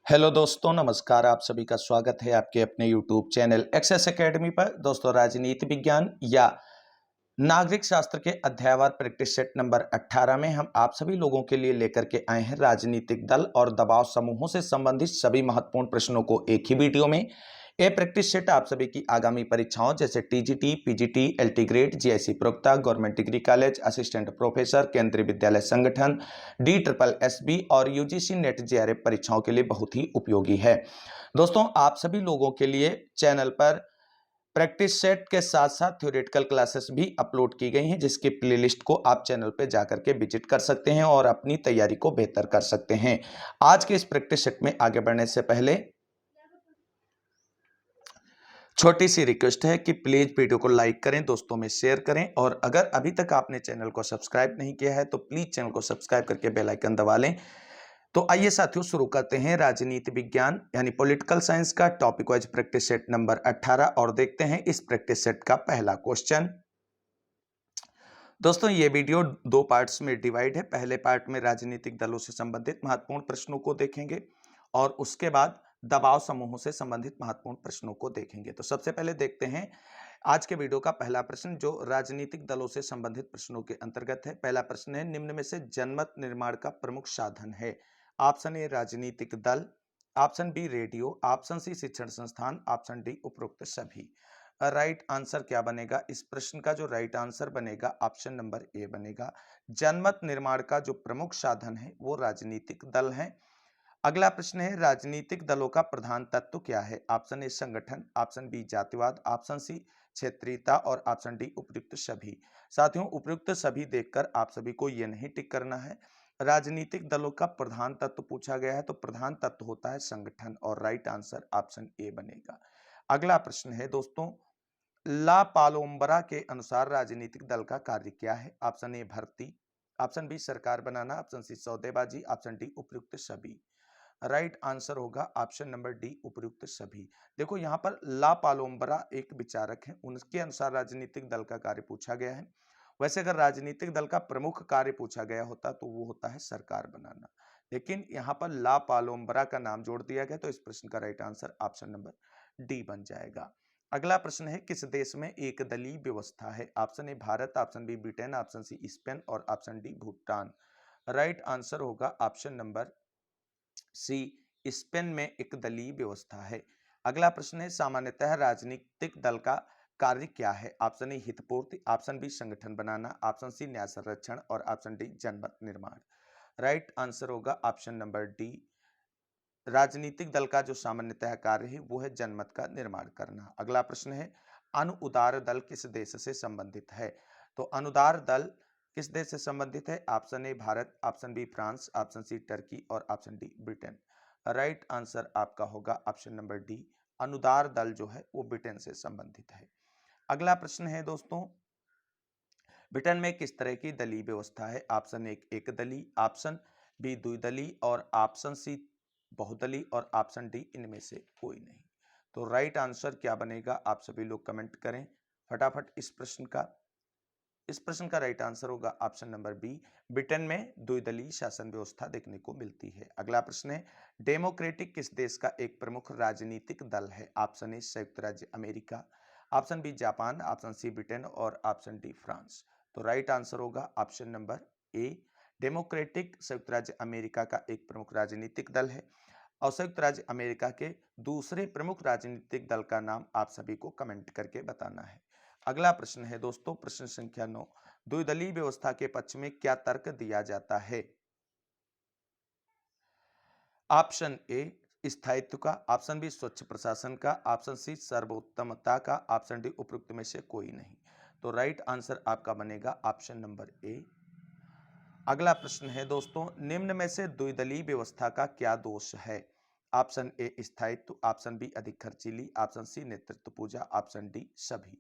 Hello दोस्तों, नमस्कार। आप सभी का स्वागत है आपके अपने यूट्यूब चैनल एक्सेस एकेडमी पर। दोस्तों, राजनीति विज्ञान या नागरिक शास्त्र के अध्यायवार प्रैक्टिस सेट नंबर 18 में हम आप सभी लोगों के लिए लेकर के आए हैं राजनीतिक दल और दबाव समूहों से संबंधित सभी महत्वपूर्ण प्रश्नों को एक ही वीडियो में। ये प्रैक्टिस सेट आप सभी की आगामी परीक्षाओं जैसे TGT, PGT, LT grade, GIC प्रवक्ता, government degree college, assistant professor, केंद्रीय विद्यालय संगठन, DSSB और यूजीसी नेट जेआरएफ परीक्षाओं के लिए बहुत ही उपयोगी है। दोस्तों, आप सभी लोगों के लिए चैनल पर प्रैक्टिस सेट के साथ साथ थ्योरेटिकल क्लासेस भी अपलोड की गई हैं, जिसकी प्लेलिस्ट को आप चैनल पे जाकर के विजिट कर सकते हैं और अपनी तैयारी को बेहतर कर सकते हैं। आज के इस प्रैक्टिस सेट में आगे बढ़ने से पहले छोटी सी रिक्वेस्ट है कि प्लीज वीडियो को लाइक करें, दोस्तों में शेयर करें और अगर अभी तक आपने चैनल को सब्सक्राइब नहीं किया है तो प्लीज चैनल को सब्सक्राइब करके बेल आइकन दबा लें। तो आइए साथियों, शुरू करते हैं राजनीति विज्ञान यानी पॉलिटिकल साइंस का topic wise practice set number 18 और देखते हैं इस प्रैक्टिस सेट का पहला क्वेश्चन। दोस्तों, ये वीडियो दो पार्ट्स में डिवाइड है। पहले पार्ट में राजनीतिक दलों से संबंधित महत्वपूर्ण प्रश्नों को देखेंगे और उसके बाद दबाव समूहों से संबंधित महत्वपूर्ण प्रश्नों को देखेंगे। तो सबसे पहले देखते हैं आज के वीडियो का पहला प्रश्न, जो राजनीतिक दलों से संबंधित प्रश्नों के अंतर्गत है। पहला प्रश्न है, निम्न में से जनमत निर्माण का प्रमुख साधन है? ऑप्शन ए राजनीतिक दल, option B radio, option C शिक्षण संस्थान, ऑप्शन डी उपरोक्त सभी। राइट आंसर क्या बनेगा? इस प्रश्न का जो राइट आंसर बनेगा ऑप्शन नंबर ए बनेगा। जनमत निर्माण का जो प्रमुख साधन है वो राजनीतिक दल है। अगला प्रश्न है, राजनीतिक दलों का प्रधान तत्व क्या है? ऑप्शन ए संगठन, ऑप्शन बी जातिवाद, ऑप्शन सी क्षेत्रीयता और ऑप्शन डी उपयुक्त सभी। साथियों, उपयुक्त सभी देखकर आप सभी को यह नहीं टिक करना है। राजनीतिक दलों का प्रधान तत्व पूछा गया है तो प्रधान तत्व होता है संगठन और राइट आंसर ऑप्शन ए बनेगा। अगला प्रश्न है दोस्तों, ला पालोम्बरा के अनुसार राजनीतिक दल का कार्य क्या है? ऑप्शन ए भर्ती, ऑप्शन बी सरकार बनाना, ऑप्शन सी सौदेबाजी, ऑप्शन डी उपयुक्त सभी। राइट आंसर होगा ऑप्शन नंबर डी उपयुक्त सभी। देखो, यहाँ पर ला पालोम्बरा एक विचारक है, उनके अनुसार राजनीतिक दल का कार्य पूछा गया है। वैसे अगर राजनीतिक दल का प्रमुख कार्य पूछा गया होता तो वो होता है सरकार बनाना, लेकिन यहाँ पर ला पालोम्बरा का नाम जोड़ दिया गया तो इस प्रश्न का right answer option number D बन जाएगा। अगला प्रश्न है, किस देश में एक दलीय व्यवस्था है? Option A Bharat, option B Britain, option C Spain और option D Bhutan. Right answer होगा ऑप्शन नंबर सी, स्पेन में एक दलीय व्यवस्था है। अगला प्रश्न है, सामान्यतः राजनीतिक दल का कार्य क्या है? ऑप्शन ए हितपूर्ति, ऑप्शन बी संगठन बनाना, ऑप्शन सी न्याय संरक्षण और ऑप्शन डी जनमत निर्माण। राइट आंसर होगा ऑप्शन नंबर डी, राजनीतिक दल का जो सामान्यतः कार्य है वो है जनमत का निर्माण करना। अगला प्रश्न है, अनुदार दल किस देश से संबंधित है? तो अनुदार दल किस देश से संबंधित है? Option A Bharat, option B France, option C Turkey और option D Britain. Right answer आपका होगा ऑप्शन नंबर डी, अनुदार दल जो है वो ब्रिटेन से संबंधित है। अगला प्रश्न है दोस्तों, ब्रिटेन में किस तरह की दलीय व्यवस्था है? ऑप्शन एक दलीय, ऑप्शन बी द्विदलीय और ऑप्शन सी बहुदलीय और ऑप्शन डी इनमें से कोई नहीं। तो राइट आंसर क्या बनेगा? आप सभी लोग कमेंट करें फटाफट इस प्रश्न का। इस प्रश्न का राइट आंसर होगा ऑप्शन नंबर बी, ब्रिटेन में द्विदलीय शासन व्यवस्था देखने को मिलती है। अगला प्रश्न है, डेमोक्रेटिक किस देश का एक प्रमुख राजनीतिक दल है? ऑप्शन ए संयुक्त राज्य America, option B Japan, option C Britain और ऑप्शन डी फ्रांस। तो राइट आंसर होगा ऑप्शन नंबर ए, डेमोक्रेटिक संयुक्त राज्य अमेरिका का एक प्रमुख राजनीतिक दल है। और संयुक्त राज्य अमेरिका के दूसरे प्रमुख राजनीतिक दल का नाम आप सभी को कमेंट करके बताना है। अगला प्रश्न है दोस्तों, प्रश्न संख्या 9, द्विदलीय व्यवस्था के पक्ष में क्या तर्क दिया जाता है? ऑप्शन ए स्थायित्व का, ऑप्शन बी स्वच्छ प्रशासन का, ऑप्शन सी सर्वोत्तमता का, ऑप्शन डी उपरोक्त में से कोई नहीं। तो राइट आंसर आपका बनेगा ऑप्शन नंबर ए। अगला प्रश्न है दोस्तों, निम्न में से द्विदलीय व्यवस्था का क्या दोष है? ऑप्शन ए स्थायित्व, ऑप्शन बी अधिक खर्चीली, ऑप्शन सी नेतृत्व पूजा, ऑप्शन डी सभी।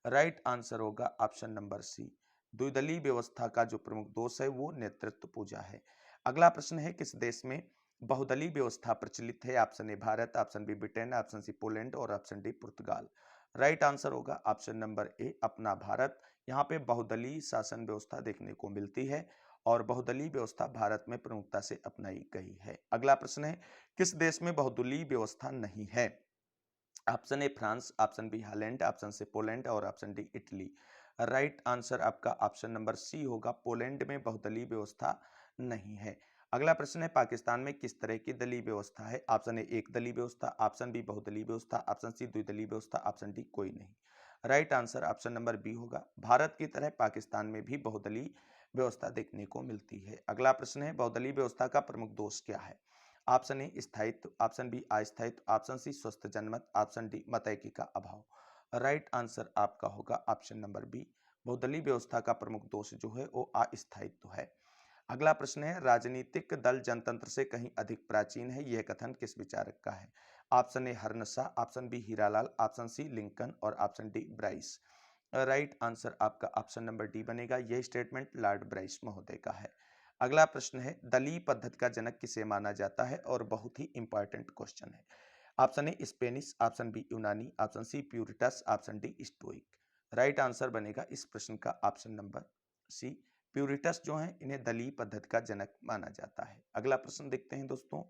राइट आंसर होगा ऑप्शन नंबर सी, द्विदलीय व्यवस्था का जो प्रमुख दोष है वो नेतृत्व पूजा है। अगला प्रश्न है, किस देश में बहुदलीय व्यवस्था प्रचलित है? Option A Bharat, option B Britain, option C Poland और option D Portugal. Right answer होगा ऑप्शन नंबर ए अपना भारत। यहाँ पे बहुदलीय शासन व्यवस्था देखने को मिलती है और बहुदलीय व्यवस्था भारत में प्रमुखता से अपनाई गई है। अगला प्रश्न है, किस देश में बहुदलीय व्यवस्था नहीं है? Option A France, option B Holland, option C Poland और option D Italy. Right answer आपका ऑप्शन नंबर सी होगा, पोलैंड में बहुदलीय व्यवस्था नहीं है। अगला प्रश्न है, पाकिस्तान में किस तरह की दलीय व्यवस्था है? ऑप्शन ए एक दलीय व्यवस्था, ऑप्शन बी बहुदलीय व्यवस्था, ऑप्शन सी द्विदलीय व्यवस्था, ऑप्शन डी कोई नहीं। Right answer option number B होगा, भारत की तरह पाकिस्तान में भी बहुदलीय व्यवस्था देखने को मिलती है। अगला प्रश्न है, बहुदलीय व्यवस्था का प्रमुख दोष क्या है? ऑप्शन ए स्थायित्व, ऑप्शन बी अस्थायित्व, ऑप्शन सी स्वस्थ जनमत, ऑप्शन डी मतैकी का अभाव। राइट आंसर आपका होगा ऑप्शन नंबर बी, बहुदलीय व्यवस्था का प्रमुख दोष जो है वो अस्थायित्व है। अगला प्रश्न है, राजनीतिक दल जनतंत्र से कहीं अधिक प्राचीन है, यह कथन किस विचारक का है? ऑप्शन ए हरनसा, option B Hiralal, option C Lincoln और option D Bryce. Right answer आपका ऑप्शन नंबर डी बनेगा, यह स्टेटमेंट लॉर्ड ब्राइस महोदय का है। अगला प्रश्न है, दलीय पद्धति का जनक किसे माना जाता है? और बहुत ही इंपॉर्टेंट क्वेश्चन है। Option A Spanish, option B यूनानी, option C Puritans, option D Stoic. Right answer बनेगा इस प्रश्न का ऑप्शन नंबर सी, प्यूरिटस जो है इन्हें दलीय पद्धति का जनक माना जाता है। अगला प्रश्न देखते हैं दोस्तों।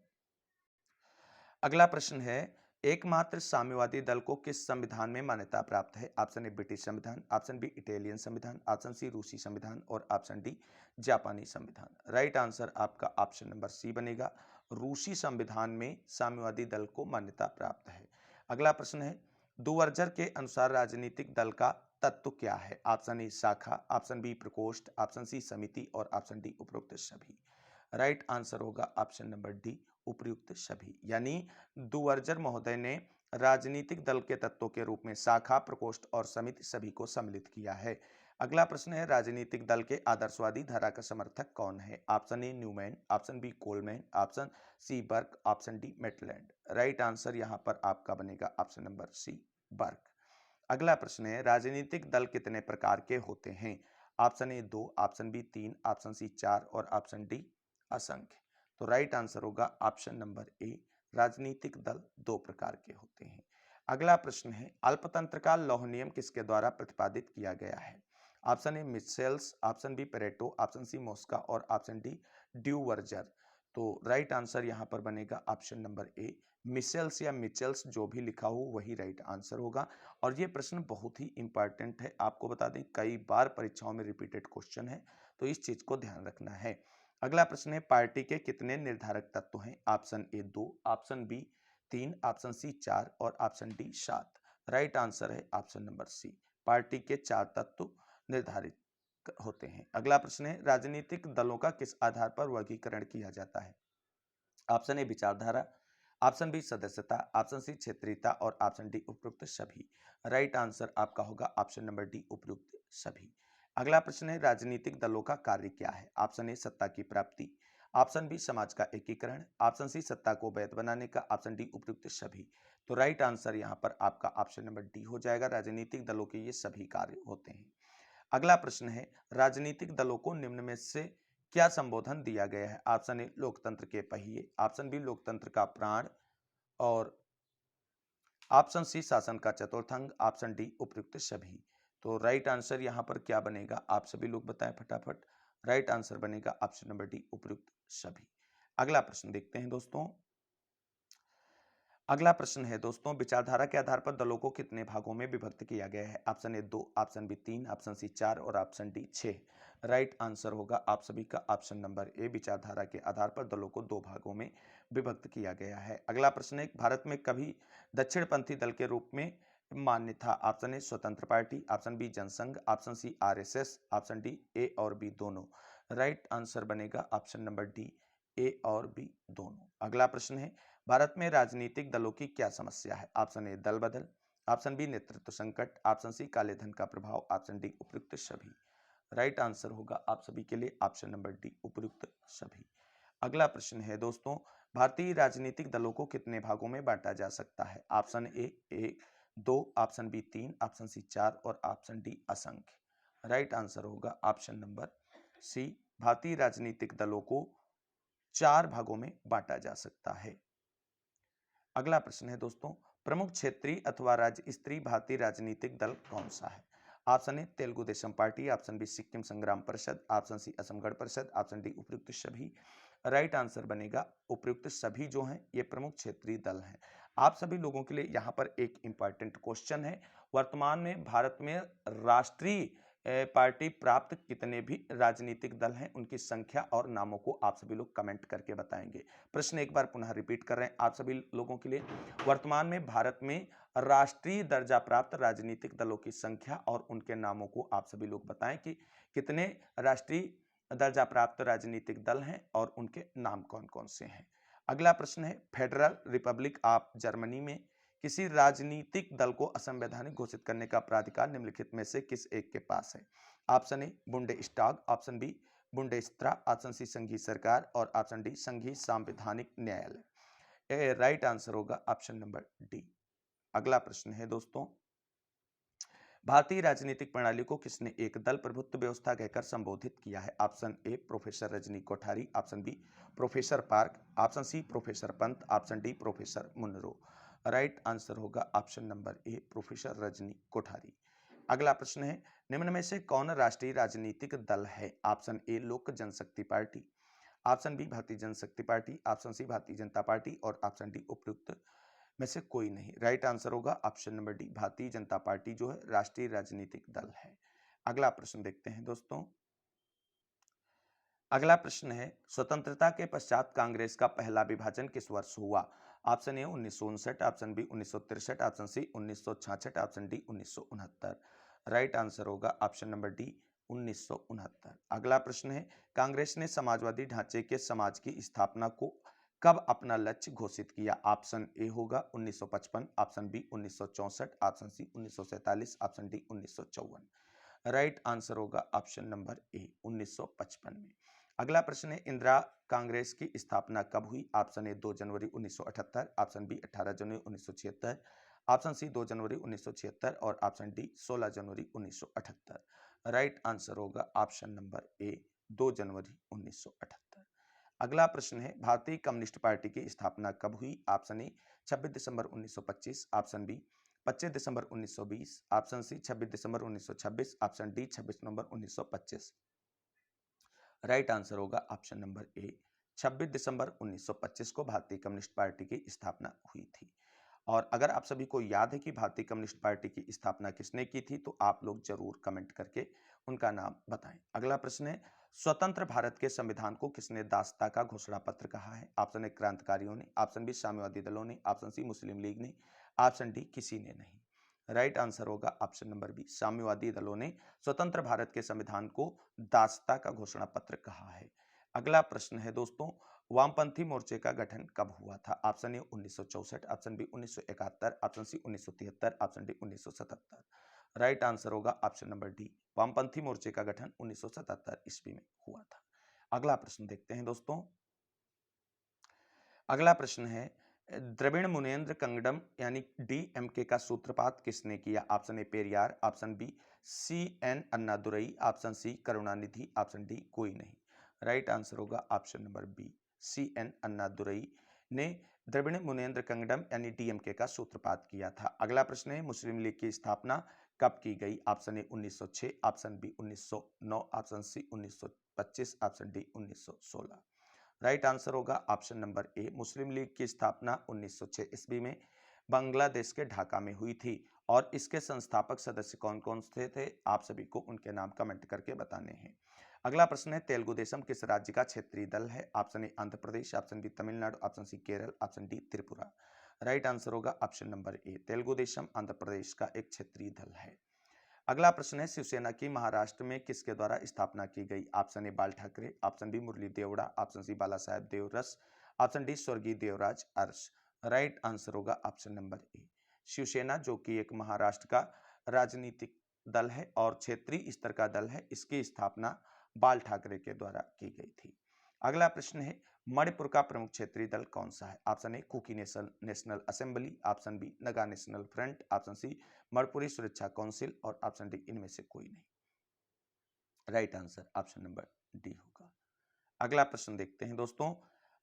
अगला प्रश्न है, एकमात्र साम्यवादी दल को किस संविधान में मान्यता प्राप्त है? ऑप्शन ए ब्रिटिश संविधान, ऑप्शन बी इटालियन संविधान, ऑप्शन सी रूसी संविधान और ऑप्शन डी जापानी संविधान। राइट आंसर आपका ऑप्शन नंबर सी बनेगा, रूसी संविधान में साम्यवादी दल को मान्यता प्राप्त है। अगला प्रश्न है, दुवर्जर के अनुसार राजनीतिक दल का तत्व क्या है? ऑप्शन ए शाखा, ऑप्शन बी प्रकोष्ठ, ऑप्शन सी समिति और ऑप्शन डी उपरोक्त सभी। राइट आंसर होगा ऑप्शन नंबर डी, उपयुक्त सभी। यानी दुवर्जर महोदय ने राजनीतिक दल के तत्वों के रूप में शाखा, प्रकोष्ठ और समिति सभी को सम्मिलित किया है। अगला प्रश्न है, राजनीतिक दल के आदर्शवादी धारा का समर्थक कौन है? Option A Newman, option B Coleman, option C Burke, option D Maitland. Right answer यहां पर आपका बनेगा ऑप्शन नंबर सी, बर्क। अगला प्रश्न है, राजनीतिक दल कितने प्रकार के होते हैं? Option A 2, option B 3, option C 4 और ऑप्शन डी असंख्य। तो राइट आंसर होगा ऑप्शन नंबर ए, राजनीतिक दल 2 प्रकार के होते हैं। अगला प्रश्न है, अल्पतंत्र का लौह नियम किसके द्वारा प्रतिपादित किया गया है? Option A Michels, option B Pareto, option C Mosca और ऑप्शन डी ड्यूवर्जर। तो राइट आंसर यहां पर बनेगा ऑप्शन नंबर ए, मिशेल्स या मिचेल्स, जो भी लिखा हो वही राइट आंसर होगा। और ये प्रश्न बहुत ही इंपॉर्टेंट है, आपको बता दें कई बार परीक्षाओं में रिपीटेड क्वेश्चन है, तो इस चीज को ध्यान रखना है। अगला प्रश्न है, पार्टी के कितने निर्धारक तत्व हैं? Option A 2, option B 3, option C 4 और ऑप्शन डी 7। राइट आंसर है ऑप्शन नंबर सी, पार्टी के 4 तत्व निर्धारित होते हैं। अगला प्रश्न है, राजनीतिक दलों का किस आधार पर वर्गीकरण किया जाता है? ऑप्शन ए विचारधारा, ऑप्शन बी सदस्यता, ऑप्शन सी क्षेत्रीयता और ऑप्शन डी उपयुक्त सभी। राइट आंसर आपका होगा ऑप्शन नंबर डी, उपयुक्त सभी। अगला प्रश्न है, राजनीतिक दलों का कार्य क्या है? ऑप्शन ए सत्ता की प्राप्ति, ऑप्शन बी समाज का एकीकरण, ऑप्शन सी सत्ता को वैध बनाने का, ऑप्शन डी उपयुक्त सभी। तो राइट आंसर यहाँ पर आपका ऑप्शन नंबर डी हो जाएगा, राजनीतिक दलों के ये सभी कार्य होते हैं। अगला प्रश्न है, राजनीतिक दलों को निम्न में से क्या संबोधन दिया गया है? ऑप्शन ए लोकतंत्र के पहिए, ऑप्शन बी लोकतंत्र का प्राण और ऑप्शन सी शासन का चतुर्थ अंग, ऑप्शन डी उपयुक्त सभी। तो राइट आंसर यहां पर क्या बनेगा, आप सभी लोग बताएं फटाफट। राइट आंसर बनेगा ऑप्शन नंबर डी, उपयुक्त सभी। अगला प्रश्न देखते हैं दोस्तों। अगला प्रश्न है दोस्तों, विचारधारा के आधार पर दलों को कितने भागों में विभक्त किया गया है? Option A 2, option B 3, option C 4 और ऑप्शन डी 6। राइट आंसर होगा आप सभी का ऑप्शन नंबर ए, विचारधारा के आधार पर दलों को 2 भागों में विभक्त किया गया है। अगला प्रश्न है, भारत में कभी दक्षिणपंथी दल के रूप में मान्य था? Option A Swatantra party, option B Jana Sangh, option C RSS, option D A और बी दोनों। राइट आंसर बनेगा ऑप्शन नंबर डी, ए और बी दोनों। अगला प्रश्न है, भारत में राजनीतिक दलों की क्या समस्या है? ऑप्शन ए दल बदल, ऑप्शन बी नेतृत्व संकट, ऑप्शन सी काले धन का प्रभाव, ऑप्शन डी उपयुक्त सभी। राइट आंसर होगा आप सभी के लिए ऑप्शन नंबर डी, उपयुक्त सभी। अगला प्रश्न है दोस्तों, भारतीय राजनीतिक दलों को कितने भागों में बांटा जा सकता है? Option A 1, 2, option B 3, option C 4 और ऑप्शन डी असंख्य। राइट आंसर होगा ऑप्शन नंबर सी, भारतीय राजनीतिक दलों को 4 भागों में बांटा जा सकता है। अगला प्रश्न है दोस्तों, प्रमुख क्षेत्रीय अथवा राज्य स्तरीय भारतीय राजनीतिक दल कौन सा है? Option A Telugu Desam party, option B Sikkim Sangram Parishad, option C Assam Gana Parishad, option D उपयुक्त सभी। राइट आंसर बनेगा उपयुक्त सभी जो हैं ये प्रमुख क्षेत्रीय दल हैं। आप सभी लोगों के लिए यहाँ पर एक इंपॉर्टेंट क्वेश्चन है, वर्तमान में भारत में राष्ट्रीय पार्टी प्राप्त कितने भी राजनीतिक दल हैं, उनकी संख्या और नामों को आप सभी लोग कमेंट करके बताएंगे। प्रश्न एक बार पुनः रिपीट कर रहे हैं आप सभी लोगों के लिए, वर्तमान में भारत में राष्ट्रीय दर्जा प्राप्त राजनीतिक दलों की संख्या और उनके नामों को आप सभी लोग बताएं कि कितने राष्ट्रीय दर्जा प्राप्त राजनीतिक दल हैं और उनके नाम कौन कौन से हैं। अगला प्रश्न है, फेडरल रिपब्लिक ऑफ जर्मनी में किसी राजनीतिक दल को असंवैधानिक घोषित करने का प्राधिकार निम्नलिखित में से किस एक के पास है। Option A Bundestag, option B Bundesrat, option C संघीय सरकार और ऑप्शन डी संघीय संवैधानिक न्यायालय। राइट आंसर होगा ऑप्शन नंबर डी। अगला प्रश्न है दोस्तों, भारतीय राजनीतिक प्रणाली को किसने एक दल प्रभुत्व व्यवस्था कहकर संबोधित किया है। Option A professor Rajni Kothari, option B professor Park, option C professor Pant, option D professor Munro. Right answer होगा option number A professor Rajni Kothari. अगला प्रश्न है, निम्न में से कौन राष्ट्रीय राजनीतिक दल है। ऑप्शन ए लोक जनशक्ति पार्टी, ऑप्शन बी भारतीय जनशक्ति party, option C Bharatiya Janata party और ऑप्शन डी उपयुक्त में से कोई नहीं। राइट आंसर होगा option number D, Bharatiya Janata party जो है राष्ट्रीय राजनीतिक दल है। अगला प्रश्न देखते हैं दोस्तों, अगला प्रश्न है, स्वतंत्रता के पश्चात कांग्रेस का पहला विभाजन किस वर्ष हुआ। Option A 1959, option B 1963, option C 1966, option D 1969। Right answer होगा ऑप्शन नंबर डी 1969। अगला प्रश्न है, कांग्रेस ने समाजवादी ढांचे के समाज की स्थापना को कब अपना लक्ष्य घोषित किया। ऑप्शन ए होगा 1955, option B 1964, option C 1947, option D 1954। Right answer होगा ऑप्शन नंबर ए 1955 में। अगला प्रश्न है, इंदिरा कांग्रेस की स्थापना कब हुई। ऑप्शन ए 2 जनवरी 1978, ऑप्शन बी 18 जनवरी 1976, ऑप्शन सी 2 जनवरी 1976 और ऑप्शन डी 16 जनवरी 1978। राइट आंसर होगा ऑप्शन नंबर ए 2 जनवरी 1978। अगला प्रश्न है, भारतीय कम्युनिस्ट पार्टी की स्थापना कब हुई। ऑप्शन ए 26 दिसंबर 1925, ऑप्शन बी 25 दिसंबर 1920, ऑप्शन सी 26 दिसंबर 1926, ऑप्शन डी 26 नवंबर 1925। राइट आंसर होगा ऑप्शन नंबर ए 26 दिसंबर 1925 को भारतीय कम्युनिस्ट पार्टी की स्थापना हुई थी। और अगर आप सभी को याद है कि भारतीय कम्युनिस्ट पार्टी की स्थापना किसने की थी तो आप लोग जरूर कमेंट करके उनका नाम बताएं। अगला प्रश्न है, स्वतंत्र भारत के संविधान को किसने दासता का घोषणा पत्र कहा है। ऑप्शन ए क्रांतिकारियों ने, ऑप्शन बी साम्यवादी दलों ने, ऑप्शन सी मुस्लिम लीग ने, ऑप्शन डी किसी ने नहीं। राइट आंसर होगा ऑप्शन नंबर बी, साम्यवादी दलों ने स्वतंत्र भारत के संविधान को दासता का घोषणा पत्र कहा है। अगला प्रश्न है दोस्तों, वामपंथी मोर्चे का गठन कब हुआ था। Option A 1964, option B 1971, option C 1973, option D 1977। Right answer होगा ऑप्शन नंबर डी, वामपंथी मोर्चे का गठन 1977 ईस्वी में हुआ था। अगला प्रश्न देखते हैं दोस्तों, अगला प्रश्न है, द्रविड़ मुनेन्द्र कंगडम यानी डीएमके का सूत्रपात किसने किया। Option A Periyar, option B C N Annadurai, option C Karunanidhi, option D कोई नहीं। राइट आंसर होगा option number B, C N Annadurai ने द्रविड़ मुनेन्द्र कंगडम यानी डीएमके का सूत्रपात किया था। अगला प्रश्न है, मुस्लिम लीग की स्थापना कब की गई। Option A 1906, option B 1909, option C 1925, option D 1916। Right answer होगा option number A, Muslim League की स्थापना 1906 ईस्वी में बांग्लादेश के ढाका में हुई थी। और इसके संस्थापक सदस्य कौन कौन से थे, आप सभी को उनके नाम कमेंट करके बताने हैं। अगला प्रश्न है, तेलुगु देशम किस राज्य का क्षेत्रीय दल है। Option A Andhra Pradesh, option B Tamil Nadu, option C Kerala, option D Tripura. Right answer होगा option number A, Telugu Desam Andhra Pradesh का एक क्षेत्रीय दल है। अगला प्रश्न है, शिवसेना की महाराष्ट्र में किसके द्वारा स्थापना की गई। ऑप्शन ए बाल ठाकरे, ऑप्शन बी मुरली देवड़ा, ऑप्शन सी बाला साहेब देवरस, ऑप्शन डी स्वर्गीय देवराज अरस। राइट आंसर होगा ऑप्शन नंबर ए, शिवसेना जो कि एक महाराष्ट्र का राजनीतिक दल है और क्षेत्रीय स्तर का दल है, इसकी स्थापना बाल ठाकरे के द्वारा की गई थी। अगला प्रश्न है, मणिपुर का प्रमुख क्षेत्रीय दल कौन सा है। Option A Kuki national assembly, option B Naga national front, option C Manipuri सुरक्षा काउंसिल और ऑप्शन डी इनमें से कोई नहीं। Right answer option number D होगा। अगला प्रश्न देखते हैं दोस्तों,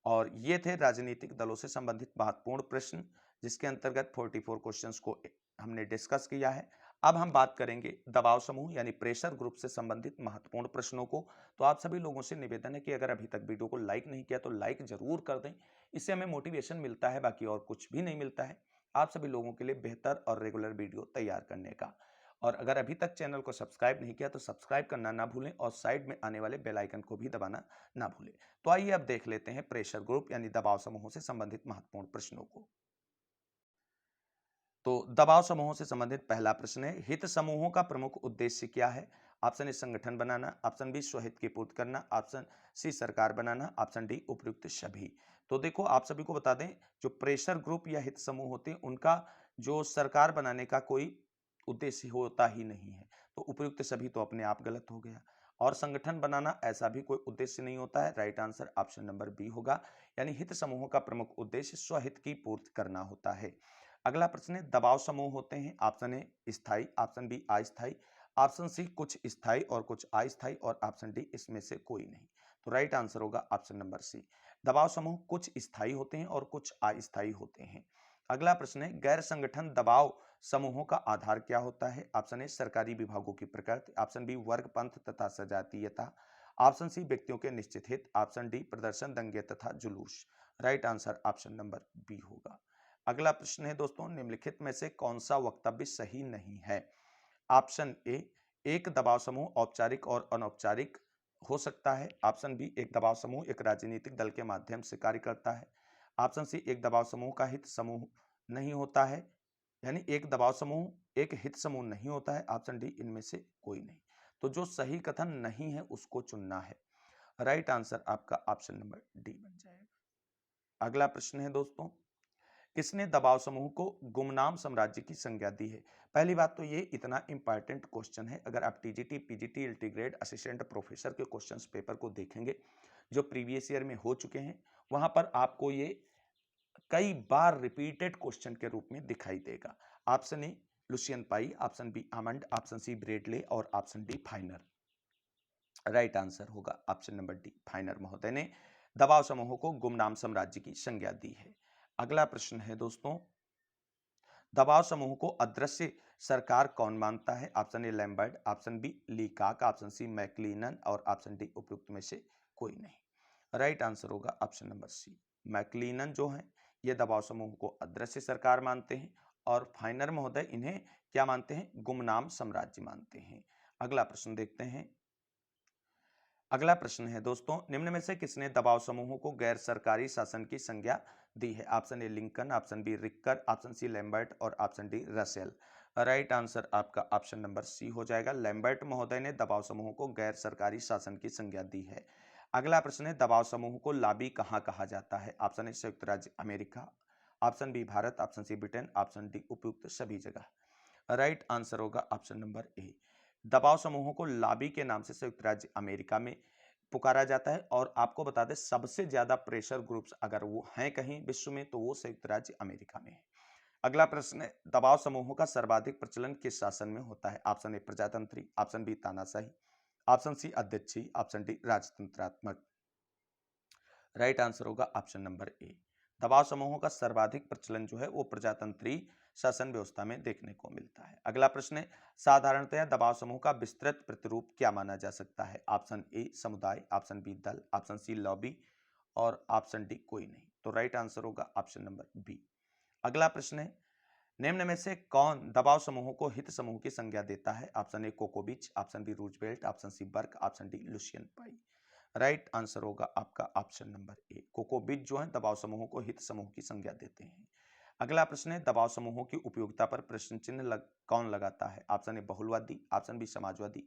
और ये थे राजनीतिक दलों से संबंधित महत्वपूर्ण प्रश्न जिसके अंतर्गत 44 क्वेश्चंस को हमने डिस्कस किया है। अब हम बात करेंगे दबाव समूह यानी प्रेशर ग्रुप से संबंधित महत्वपूर्ण प्रश्नों को। तो आप सभी लोगों से निवेदन है कि अगर अभी तक वीडियो को लाइक नहीं किया तो लाइक जरूर कर दें। इससे हमें मोटिवेशन मिलता है, बाकी और कुछ भी नहीं मिलता है। आप सभी लोगों के लिए बेहतर और रेगुलर वीडियो तैयार करने का। और अगर अभी तक चैनल को सब्सक्राइब नहीं किया तो सब्सक्राइब करना ना भूलें और साइड में आने वाले बेल आइकन को भी दबाना ना भूलें। तो आइए अब देख लेते हैं प्रेशर ग्रुप यानी दबाव समूहों से संबंधित महत्वपूर्ण प्रश्नों को। तो दबाव समूहों से संबंधित पहला प्रश्न है, हित समूहों का प्रमुख उद्देश्य क्या है? ऑप्शन ए संगठन बनाना, ऑप्शन बी स्वहित की पूर्ति करना, ऑप्शन सी सरकार बनाना, ऑप्शन डी उपयुक्त सभी। तो देखो आप सभी को बता दें, जो प्रेशर ग्रुप या हित समूह होते हैं उनका जो सरकार बनाने का कोई उद्देश्य होता ही नहीं है। तो उपयुक्त सभी तो अपने आप गलत हो गया। और संगठन बनाना ऐसा भी कोई उद्देश्य नहीं होता है। Right answer option number B होगा। यानी हित समूहों का प्रमुख उद्देश्य स्वहित की पूर्ति करना होता है। अगला प्रश्न है, दबाव समूह होते हैं ऑप्शन ए स्थायी, ऑप्शन बी अस्थायी, ऑप्शन सी कुछ स्थायी और कुछ अस्थायी और ऑप्शन डी इसमें से कोई नहीं। तो राइट आंसर होगा ऑप्शन नंबर सी। दबाव समूह कुछ स्थायी होते हैं और कुछ अस्थायी होते हैं। अगला प्रश्न है, गैर संगठन दबाव समूहों का आधार क्या होता है? ऑप्शन ए सरकारी विभागों की प्रकृति, ऑप्शन बी वर्ग पंथ तथा सजातीयता, ऑप्शन सी व्यक्तियों के निश्चित हित, ऑप्शन डी प्रदर्शन दंगे तथा जुलूस। Right answer option number B होगा। अगला प्रश्न है दोस्तों, निम्नलिखित में से कौन सा वक्तव्य सही नहीं है? ऑप्शन ए, एक दबाव समूह औपचारिक और अनौपचारिक हो सकता है। ऑप्शन बी, एक दबाव समूह एक राजनीतिक दल के माध्यम से कार्य करता है। ऑप्शन सी, एक दबाव समूह का हित समूह नहीं होता है, यानी एक दबाव समूह एक हित समूह नहीं होता है। ऑप्शन डी, इनमें से कोई नहीं। तो जो सही कथन नहीं है उसको चुनना है। राइट आंसर आपका ऑप्शन नंबर डी बन जाएगा। अगला प्रश्न है दोस्तों, किसने दबाव समूह को गुमनाम साम्राज्य की संज्ञा दी है? पहली बात तो ये इतना इंपॉर्टेंट क्वेश्चन है। अगर आप TGT, PGT, integrate assistant professor के क्वेश्चंस पेपर को देखेंगे जो प्रीवियस ईयर में हो चुके हैं, वहां पर आपको ये कई बार रिपीटेड क्वेश्चन के रूप में दिखाई देगा। Option A Lucian Pye, option B Almond, option C Bradley और option D Finer. Right answer होगा ऑप्शन नंबर डी, फाइनर महोदय ने दबाव समूहों को गुमनाम साम्राज्य की संज्ञा दी है। अगला प्रश्न है दोस्तों, दबाव समूह को अदृश्य सरकार कौन मानता है? Option A Lambert, option B Leacock, option C McLennan और ऑप्शन डी उपयुक्त में से कोई नहीं। राइट आंसर होगा ऑप्शन नंबर सी, मैक्लिनन जो है ये दबाव समूह को अदृश्य सरकार मानते हैं और फाइनर महोदय इन्हें क्या मानते हैं? गुमनाम साम्राज्य मानते हैं। अगला प्रश्न देखते हैं। अगला प्रश्न है दोस्तों, निम्न में से किसने दबाव समूहों को गैर सरकारी शासन की संज्ञा दी है? Option A Lincoln, option B Riker, option C Lambert और option D Russell. Right answer आपका ऑप्शन नंबर सी हो जाएगा। लैम्बर्ट महोदय ने दबाव समूहों को गैर सरकारी शासन की संज्ञा दी है। अगला प्रश्न है, दबाव समूह को लाबी कहाँ कहा जाता है? ऑप्शन ए संयुक्त राज्य America, option B Bharat, option C Britain, option D उपयुक्त सभी जगह। राइट आंसर होगा ऑप्शन नंबर ए। दबाव समूहों को लॉबी के नाम से संयुक्त राज्य अमेरिका में पुकारा जाता है और आपको बता दें सबसे ज्यादा प्रेशर ग्रुप्स अगर वो हैं कहीं विश्व में तो वो संयुक्त राज्य अमेरिका में है। अगला प्रश्न है, दबाव समूहों का सर्वाधिक प्रचलन किस शासन में होता है? ऑप्शन ए प्रजातंत्री, ऑप्शन बी तानाशाही, ऑप्शन सी अध्यक्षीय, ऑप्शन डी राजतंत्रात्मक। राइट आंसर होगा ऑप्शन नंबर ए। दबाव समूहों का सर्वाधिक प्रचलन जो है वो प्रजातंत्री शासन व्यवस्था में देखने को मिलता है। अगला प्रश्न है, साधारणतया दबाव समूह का विस्तृत प्रतिरूप क्या माना जा सकता है? ऑप्शन ए समुदाय, ऑप्शन बी दल, ऑप्शन सी लॉबी और ऑप्शन डी कोई नहीं। तो राइट आंसर होगा ऑप्शन नंबर बी। अगला प्रश्न है, निम्न में से कौन दबाव समूहों को हित समूह की संज्ञा देता है? ऑप्शन ए कोकोविच, option B Roosevelt, option C Burke, option D Lucian Pye. Right answer होगा आपका ऑप्शन नंबर ए, कोकोविच जो है दबाव समूहों को हित समूह की संज्ञा देते हैं। अगला प्रश्न है, दबाव समूहों की उपयोगिता पर प्रश्न चिन्ह कौन लगाता है? ऑप्शन ए बहुलवादी, ऑप्शन बी समाजवादी,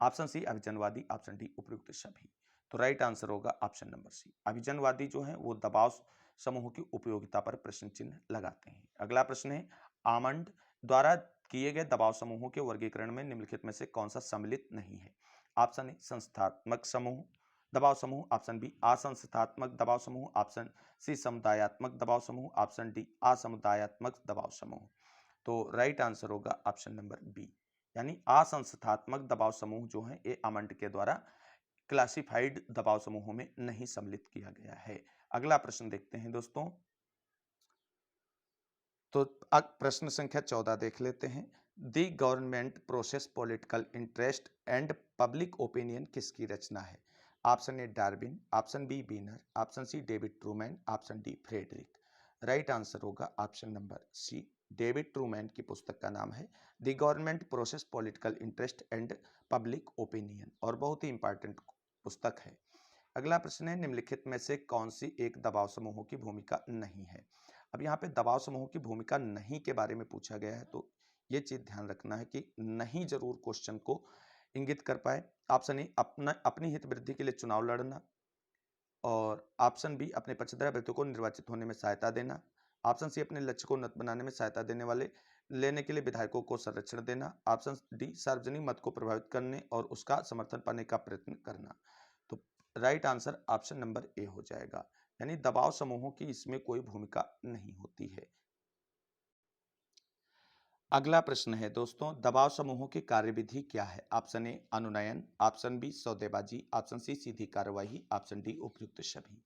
ऑप्शन सी अभिजनवादी, ऑप्शन डी उपयुक्त सभी। तो राइट आंसर होगा ऑप्शन नंबर सी, अभिजनवादी जो है वो दबाव समूह की उपयोगिता पर प्रश्न चिन्ह लगाते हैं। अगला प्रश्न है, आमंड द्वारा किए गए दबाव समूहों के वर्गीकरण में निम्नलिखित में से कौन सा सम्मिलित नहीं है? ऑप्शन ए संस्थात्मक समूह दबाव समूह, ऑप्शन बी असंस्थात्मक दबाव समूह, ऑप्शन सी समुदायात्मक दबाव समूह, ऑप्शन डी असमुदायात्मक दबाव समूह। तो राइट आंसर होगा ऑप्शन नंबर बी, यानी असंस्थात्मक दबाव समूह जो है ये आमंड के द्वारा क्लासिफाइड दबाव समूहों में नहीं सम्मिलित किया गया है। अगला प्रश्न देखते हैं दोस्तों, तो अब प्रश्न संख्या 14 देख लेते हैं। The government process political interest and public opinion किसकी रचना है? Option A Darwin, option B Weiner, option C David Truman, option D Frederick. Right answer होगा option number C, David Truman की पुस्तक का नाम है the government process political interest and public opinion, और बहुत ही इंपॉर्टेंट पुस्तक है। अगला प्रश्न है, निम्नलिखित में से कौन सी एक दबाव समूहों की भूमिका नहीं है? अब यहाँ पे दबाव समूहों की भूमिका नहीं के बारे में पूछा गया है, तो ये चीज ध्यान रखना है कि नहीं जरूर क्वेश्चन को इंगित कर पाए। ऑप्शन ए अपनी हित वृद्धि के लिए चुनाव लड़ना, और ऑप्शन बी अपने पक्षधर अभ्यर्थियों को निर्वाचित होने में सहायता देना, ऑप्शन सी अपने लक्ष्य को उन्नत बनाने में सहायता देने वाले लेने के लिए विधायकों को संरक्षण देना, ऑप्शन डी सार्वजनिक मत को प्रभावित करने और उसका समर्थन पाने का प्रयत्न करना। तो राइट आंसर ऑप्शन नंबर ए हो जाएगा, यानी दबाव समूहों की इसमें कोई भूमिका नहीं होती है। अगला प्रश्न है दोस्तों, दबाव समूहों की कार्यविधि क्या है? ऑप्शन ए अनुनयन, ऑप्शन बी सौदेबाजी, ऑप्शन सी सीधी कार्यवाही, ऑप्शन डी उपयुक्त सभी।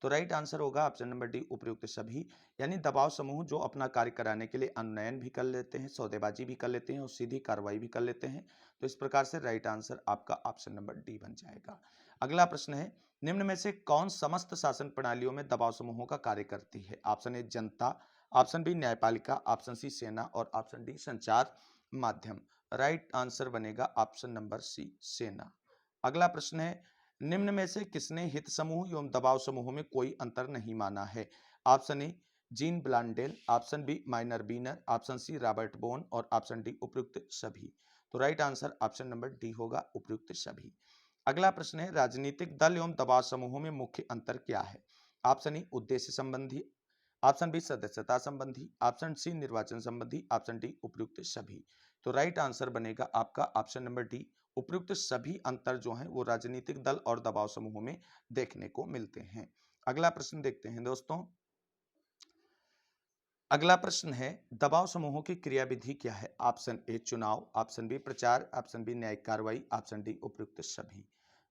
तो राइट आंसर होगा ऑप्शन नंबर डी उपयुक्त सभी, यानी दबाव समूह जो अपना कार्य कराने के लिए अनुनयन भी कर लेते हैं, सौदेबाजी भी कर लेते हैं और सीधी कार्रवाई भी कर लेते हैं। तो इस प्रकार से राइट आंसर आपका ऑप्शन नंबर डी बन जाएगा। अगला प्रश्न है, निम्न में से कौन समस्त शासन प्रणालियों में दबाव समूहों का कार्य करती है? ऑप्शन ए जनता, ऑप्शन बी न्यायपालिका, ऑप्शन सी सेना और ऑप्शन डी संचार माध्यम। राइट आंसर बनेगा ऑप्शन नंबर सी सेना। अगला प्रश्न है, निम्न में से किसने हित समूह एवं दबाव समूह में कोई अंतर नहीं माना है? Option A Jean Blondel, option B Myron Weiner, option C Robert Bone और ऑप्शन डी उपयुक्त सभी। तो right answer option number D होगा उपयुक्त सभी। अगला प्रश्न है, राजनीतिक दल एवं दबाव समूहों में मुख्य अंतर क्या है? ऑप्शन ए उद्देश्य संबंधी, ऑप्शन बी सदस्यता संबंधी, ऑप्शन सी निर्वाचन संबंधी, ऑप्शन डी उपयुक्त सभी। तो राइट आंसर बनेगा आपका ऑप्शन नंबर डी, उपयुक्त सभी अंतर जो हैं वो राजनीतिक दल और दबाव समूहों में देखने को मिलते हैं। अगला प्रश्न देखते हैं दोस्तों। अगला प्रश्न है, दबाव समूहों की क्रियाविधि क्या है? ऑप्शन ए चुनाव, ऑप्शन बी प्रचार, ऑप्शन बी न्यायिक कार्रवाई, ऑप्शन डी उपयुक्त सभी।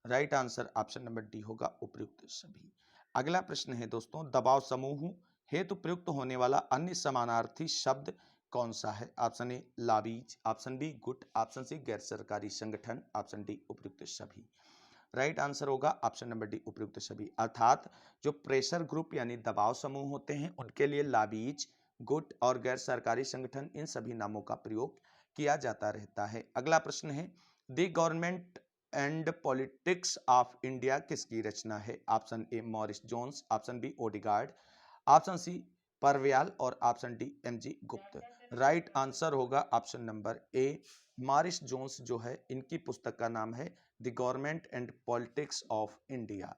Right answer option number D होगा उपयुक्त सभी। अगला प्रश्न है दोस्तों, दबाव समूह हेतु प्रयुक्त होने वाला अन्य समानार्थी शब्द कौन सा है? ऑप्शन ए लाबीज, ऑप्शन बी गुट, ऑप्शन सी गैर सरकारी संगठन, ऑप्शन डी उपयुक्त सभी। राइट आंसर होगा ऑप्शन नंबर डी उपयुक्त सभी, अर्थात जो प्रेशर ग्रुप यानी दबाव समूह होते हैं उनके लिए लाबीज, गुट और गैर सरकारी संगठन, इन सभी नामों का प्रयोग किया जाता रहता है। अगला प्रश्न है, the government and politics of India किसकी रचना है? Option A Morris Jones, option B Odegard, option C परव्याल और option D M G Gupta. Right answer होगा option number A Morris Jones, जो है इनकी पुस्तक का नाम है the government and politics of India.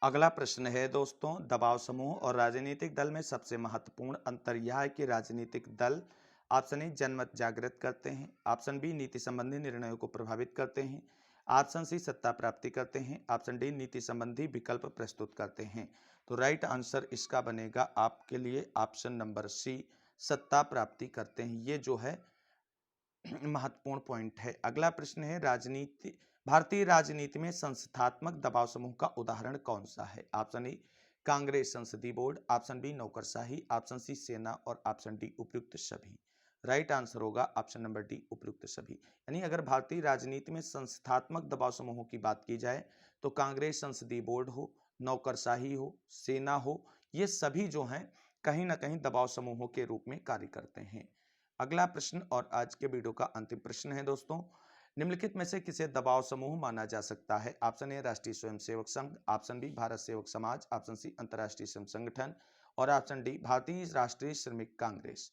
अगला प्रश्न है दोस्तों, दबाव समूह और राजनीतिक दल में सबसे महत्वपूर्ण अंतर यह है कि राजनीतिक दल ऑप्शन ए जनमत जागृत करते हैं, ऑप्शन बी नीति संबंधी निर्णयों को प्रभावित करते हैं, ऑप्शन सी सत्ता प्राप्ति करते हैं, ऑप्शन डी नीति संबंधी विकल्प प्रस्तुत करते हैं। तो राइट आंसर इसका बनेगा आपके लिए ऑप्शन नंबर सी, सत्ता प्राप्ति करते हैं। ये जो है महत्वपूर्ण पॉइंट है। अगला प्रश्न है, राजनीति भारतीय राजनीति में संस्थात्मक दबाव समूह का उदाहरण कौन सा है? ऑप्शन ए कांग्रेस संसदीय बोर्ड, ऑप्शन बी नौकरशाही, ऑप्शन सी सेना और ऑप्शन डी उपयुक्त सभी। राइट आंसर होगा ऑप्शन नंबर डी उपयुक्त सभी, यानी अगर भारतीय राजनीति में संस्थात्मक दबाव समूहों की बात की जाए तो कांग्रेस संसदीय बोर्ड हो, नौकरशाही हो, सेना हो, ये सभी जो हैं कहीं ना कहीं दबाव समूहों के रूप में कार्य करते हैं। अगला प्रश्न और आज के वीडियो का अंतिम प्रश्न है दोस्तों, निम्नलिखित में से किसे दबाव समूह माना जा सकता है? ऑप्शन ए राष्ट्रीय स्वयंसेवक संघ, ऑप्शन बी भारत सेवक समाज, ऑप्शन सी अंतर्राष्ट्रीय श्रम संगठन और ऑप्शन डी भारतीय राष्ट्रीय श्रमिक कांग्रेस।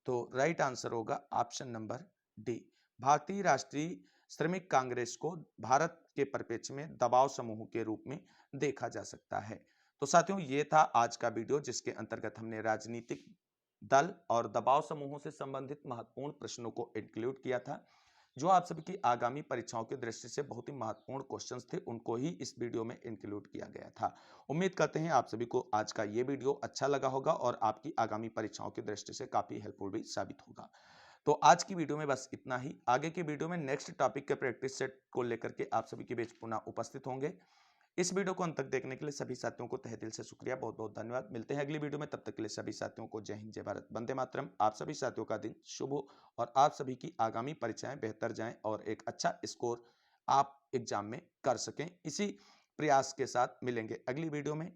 तो राइट आंसर होगा ऑप्शन नंबर डी, भारतीय राष्ट्रीय श्रमिक कांग्रेस को भारत के परिप्रेक्ष्य में दबाव समूह के रूप में देखा जा सकता है। तो साथियों, ये था आज का वीडियो जिसके अंतर्गत हमने राजनीतिक दल और दबाव समूहों से संबंधित महत्वपूर्ण प्रश्नों को इंक्लूड किया था, जो आप सभी की आगामी परीक्षाओं की दृष्टि से बहुत ही महत्वपूर्ण क्वेश्चंस थे, उनको ही इस वीडियो में इंक्लूड किया गया था। उम्मीद करते हैं आप सभी को आज का ये वीडियो अच्छा लगा होगा और आपकी आगामी परीक्षाओं की दृष्टि से काफी हेल्पफुल भी साबित होगा। तो आज की वीडियो में बस इतना ही। आगे की वीडियो में नेक्स्ट टॉपिक के प्रैक्टिस सेट को लेकर के आप सभी के बीच पुनः उपस्थित होंगे। इस वीडियो को अंत तक देखने के लिए सभी साथियों को तहे दिल से शुक्रिया, बहुत बहुत धन्यवाद। मिलते हैं अगली वीडियो में, तब तक के लिए सभी साथियों को जय हिंद, जय भारत, वंदे मातरम। आप सभी साथियों का दिन शुभ हो और आप सभी की आगामी परीक्षाएं बेहतर जाएं और एक अच्छा स्कोर आप एग्जाम में कर सकें। इसी प्रयास के साथ मिलेंगे अगली वीडियो में।